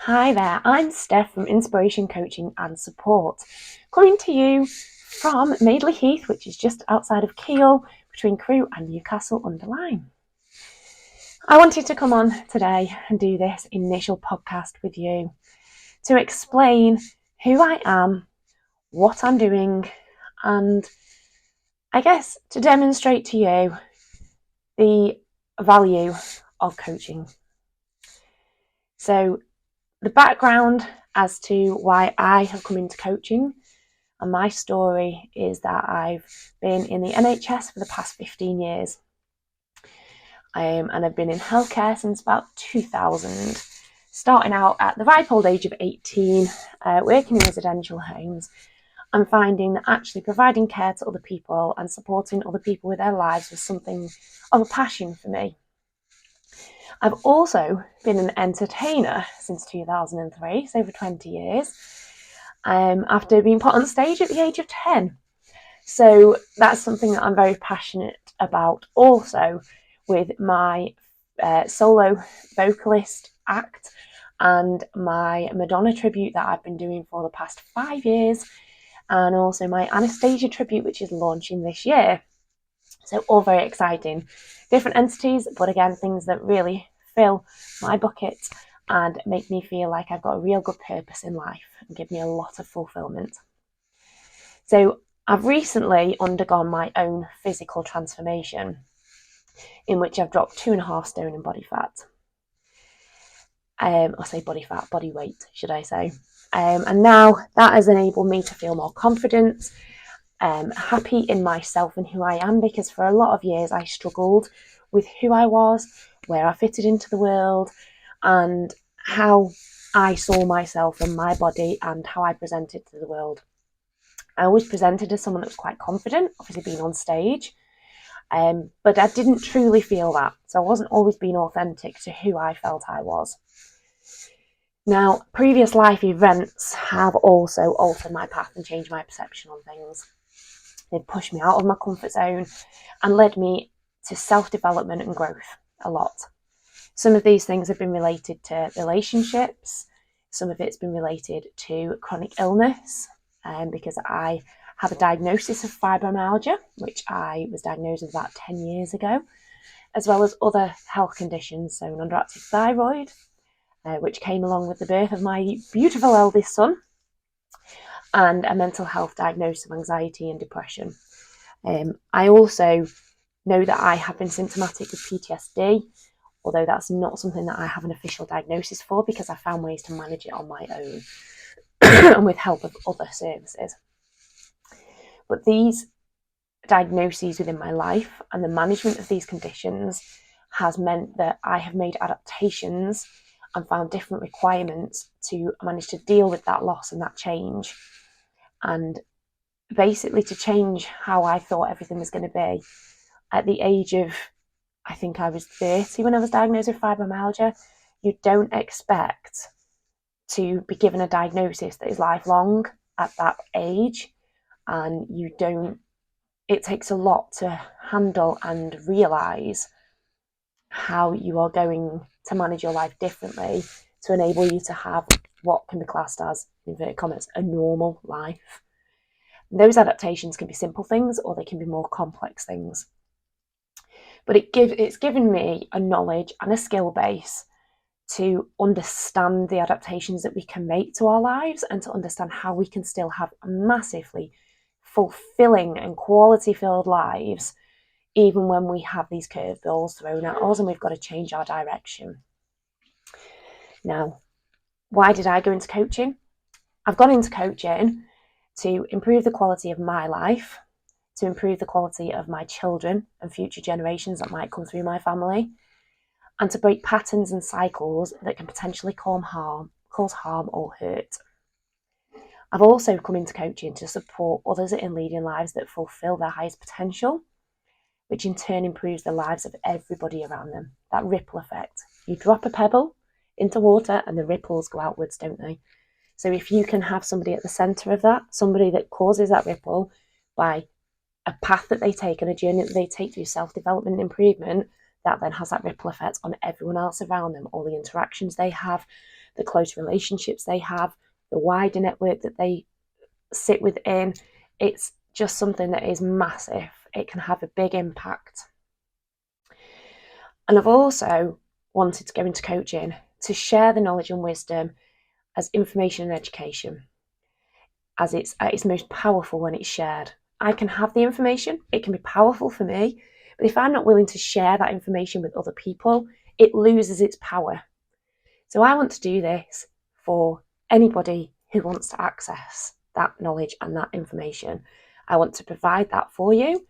Hi there, I'm Steph from Inspiration Coaching and Support, coming to you from Madeley Heath, which is just outside of Kiel, between Crewe and Newcastle under Lyme. I wanted to come on today and do this initial podcast with you to explain who I am, what I'm doing, and I guess to demonstrate to you the value of coaching. So the background as to why I have come into coaching and my story is that I've been in the NHS for the past 15 years. And I've been in healthcare since about 2000, starting out at the ripe old age of 18, working in residential homes and finding that actually providing care to other people and supporting other people with their lives was something of a passion for me. I've also been an entertainer since 2003, so over 20 years, after being put on stage at the age of 10. So that's something that I'm very passionate about also with my solo vocalist act and my Madonna tribute that I've been doing for the past 5 years, and also my Anastasia tribute, which is launching this year. So all very exciting. Different entities, but again, things that really fill my bucket and make me feel like I've got a real good purpose in life and give me a lot of fulfillment. So I've recently undergone my own physical transformation in which I've dropped 2.5 stone in body fat. Body weight, should I say. And now that has enabled me to feel more confident, happy in myself and who I am, because for a lot of years I struggled with who I was, where I fitted into the world, and how I saw myself and my body and how I presented to the world. I always presented as someone that was quite confident, obviously being on stage, but I didn't truly feel that. So I wasn't always being authentic to who I felt I was. Now, previous life events have also altered my path and changed my perception on things. They've pushed me out of my comfort zone and led me to self-development and growth a lot. Some of these things have been related to relationships. Some of it's been related to chronic illness, because I have a diagnosis of fibromyalgia, which I was diagnosed with about 10 years ago, as well as other health conditions, so an underactive thyroid, which came along with the birth of my beautiful eldest son, and a mental health diagnosis of anxiety and depression. I also know that I have been symptomatic with PTSD, although that's not something that I have an official diagnosis for because I found ways to manage it on my own and with help of other services. But these diagnoses within my life and the management of these conditions has meant that I have made adaptations and found different requirements to manage to deal with that loss and that change, and basically to change how I thought everything was going to be. At the age of, I think I was 30 when I was diagnosed with fibromyalgia. You don't expect to be given a diagnosis that is lifelong at that age, and it takes a lot to handle and realise how you are going to manage your life differently to enable you to have what can be classed as, in inverted commas, a normal life. And those adaptations can be simple things or they can be more complex things. But it's given me a knowledge and a skill base to understand the adaptations that we can make to our lives and to understand how we can still have massively fulfilling and quality-filled lives even when we have these curveballs thrown at us and we've got to change our direction. Now, why did I go into coaching? I've gone into coaching to improve the quality of my life, to improve the quality of my children and future generations that might come through my family, and to break patterns and cycles that can potentially cause harm or hurt. I've also come into coaching to support others in leading lives that fulfill their highest potential, which in turn improves the lives of everybody around them. That ripple effect. You drop a pebble into water and the ripples go outwards, don't they? So if you can have somebody at the centre of that, somebody that causes that ripple by a path that they take and a journey that they take through self-development and improvement, that then has that ripple effect on everyone else around them, all the interactions they have, the close relationships they have, the wider network that they sit within. It's just something that is massive. It can have a big impact. And I've also wanted to go into coaching to share the knowledge and wisdom as information and education, as it's at its most powerful when it's shared. I can have the information, it can be powerful for me, but if I'm not willing to share that information with other people, it loses its power. So I want to do this for anybody who wants to access that knowledge and that information. I want to provide that for you.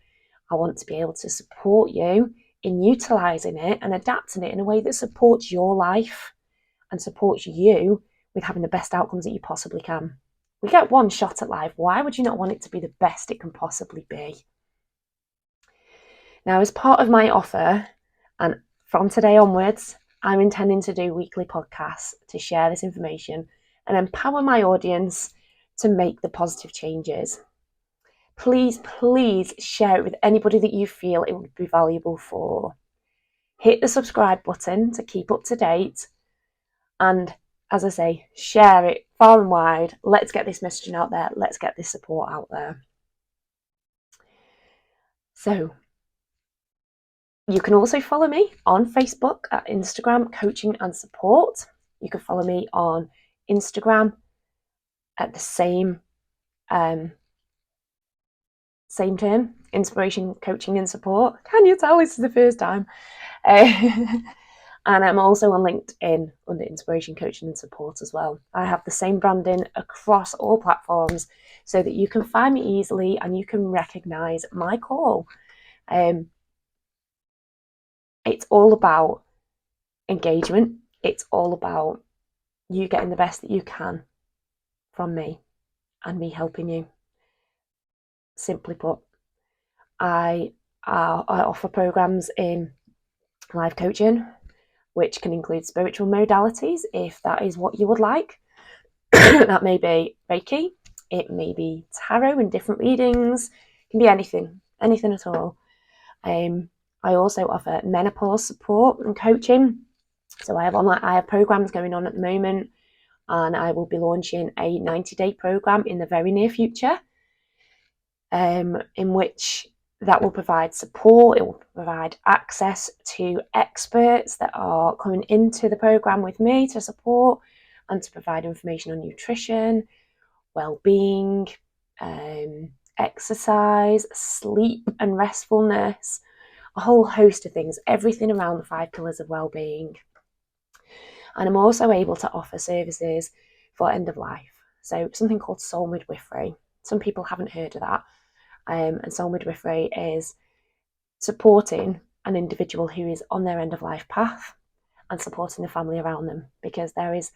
I want to be able to support you in utilising it and adapting it in a way that supports your life and supports you with having the best outcomes that you possibly can. We get one shot at life. Why would you not want it to be the best it can possibly be? Now, as part of my offer, and from today onwards, I'm intending to do weekly podcasts to share this information and empower my audience to make the positive changes. Please, please share it with anybody that you feel it would be valuable for. Hit the subscribe button to keep up to date. And as I say, share it far and wide. Let's get this messaging out there. Let's get this support out there. So you can also follow me on Facebook at Instagram Coaching and Support. You can follow me on Instagram at the same term, Inspiration Coaching and Support. Can you tell this is the first time? And I'm also on LinkedIn under Inspiration Coaching and Support as well. I have the same branding across all platforms so that you can find me easily and you can recognise my call. It's all about engagement. It's all about you getting the best that you can from me and me helping you. Simply put, I offer programs in live coaching, which can include spiritual modalities if that is what you would like. That may be Reiki, it may be tarot and different readings, it can be anything at all. I also offer menopause support and coaching. So I have programs going on at the moment, and I will be launching a 90-day program in the very near future, in which that will provide support. It will provide access to experts that are coming into the program with me to support and to provide information on nutrition, well-being, exercise, sleep and restfulness, a whole host of things, everything around the 5 pillars of well-being. And I'm also able to offer services for end of life. So something called soul midwifery. Some people haven't heard of that. And soul midwifery is supporting an individual who is on their end of life path and supporting the family around them, because there is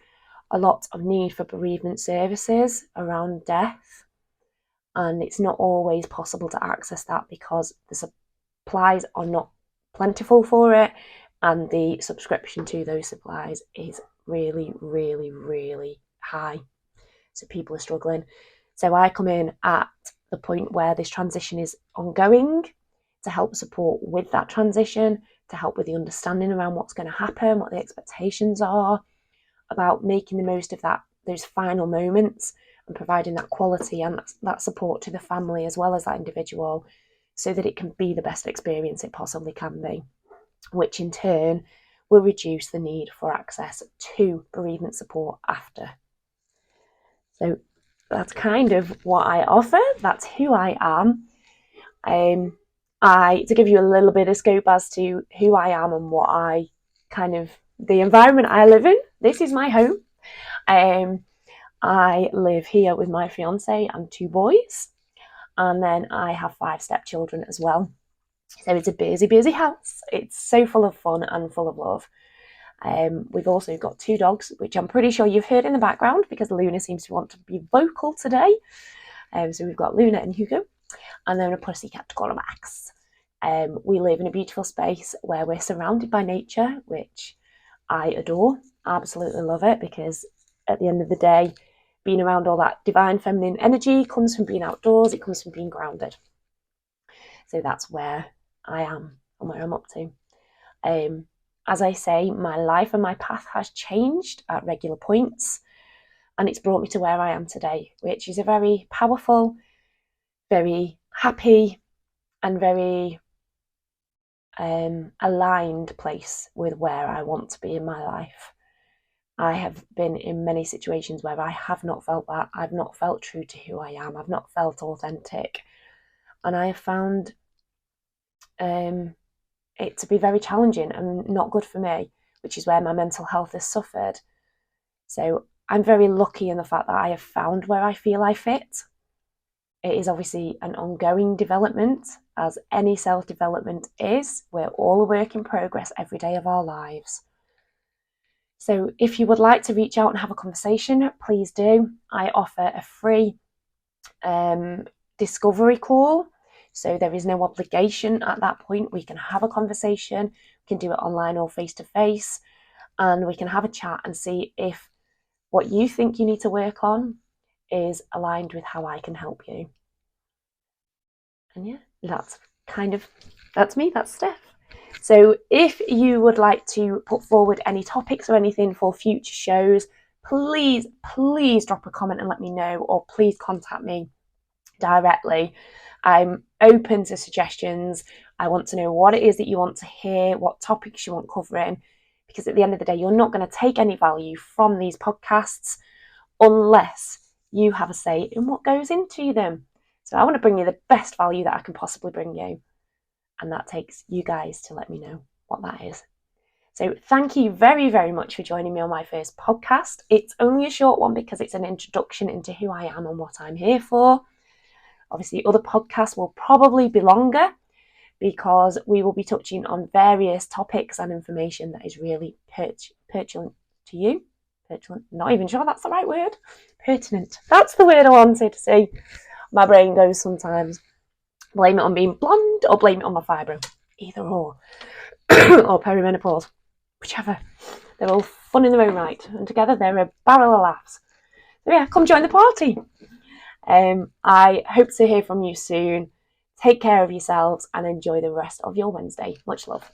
a lot of need for bereavement services around death, and it's not always possible to access that because the supplies are not plentiful for it, and the subscription to those supplies is really, really, really high. So people are struggling. So I come in at the point where this transition is ongoing to help support with that transition, to help with the understanding around what's going to happen, what the expectations are, about making the most of those final moments and providing that quality and that support to the family as well as that individual, so that it can be the best experience it possibly can be, which in turn will reduce the need for access to bereavement support after. So that's kind of what I offer. That's who I am. To give you a little bit of scope as to who I am and what the environment I live in. This is my home. I live here with my fiance and 2 boys, and then I have 5 stepchildren as well. So it's a busy, busy house. It's so full of fun and full of love. We've also got 2 dogs, which I'm pretty sure you've heard in the background because Luna seems to want to be vocal today. So we've got Luna and Hugo, and then a pussycat called Max. We live in a beautiful space where we're surrounded by nature, which I adore. Absolutely love it, because at the end of the day, being around all that divine feminine energy comes from being outdoors. It comes from being grounded. So that's where I am and where I'm up to. as I say, my life and my path has changed at regular points, and it's brought me to where I am today, which is a very powerful, very happy, and very aligned place with where I want to be in my life. I have been in many situations where I have not felt that. I've not felt true to who I am. I've not felt authentic. And I have found it to be very challenging and not good for me, which is where my mental health has suffered. So I'm very lucky in the fact that I have found where I feel I fit. It is obviously an ongoing development, as any self-development is. We're all a work in progress every day of our lives. So if you would like to reach out and have a conversation, please do. I offer a free discovery call. So there is no obligation at that point. We can have a conversation. We can do it online or face-to-face. And we can have a chat and see if what you think you need to work on is aligned with how I can help you. And yeah, that's me, that's Steph. So if you would like to put forward any topics or anything for future shows, please drop a comment and let me know, or please contact me directly. I'm open to suggestions. I want to know what it is that you want to hear, what topics you want covering, because at the end of the day, you're not going to take any value from these podcasts unless you have a say in what goes into them. So I want to bring you the best value that I can possibly bring you. And that takes you guys to let me know what that is. So thank you very, very much for joining me on my first podcast. It's only a short one because it's an introduction into who I am and what I'm here for. Obviously, other podcasts will probably be longer because we will be touching on various topics and information that is really pertinent to you. Pertinent, not even sure that's the right word. Pertinent. That's the word I wanted to say. My brain goes sometimes. Blame it on being blonde or blame it on my fibro. Either or. Or perimenopause. Whichever. They're all fun in their own right. And together they're a barrel of laughs. So yeah, come join the party. I hope to hear from you soon. Take care of yourselves and enjoy the rest of your Wednesday. Much love.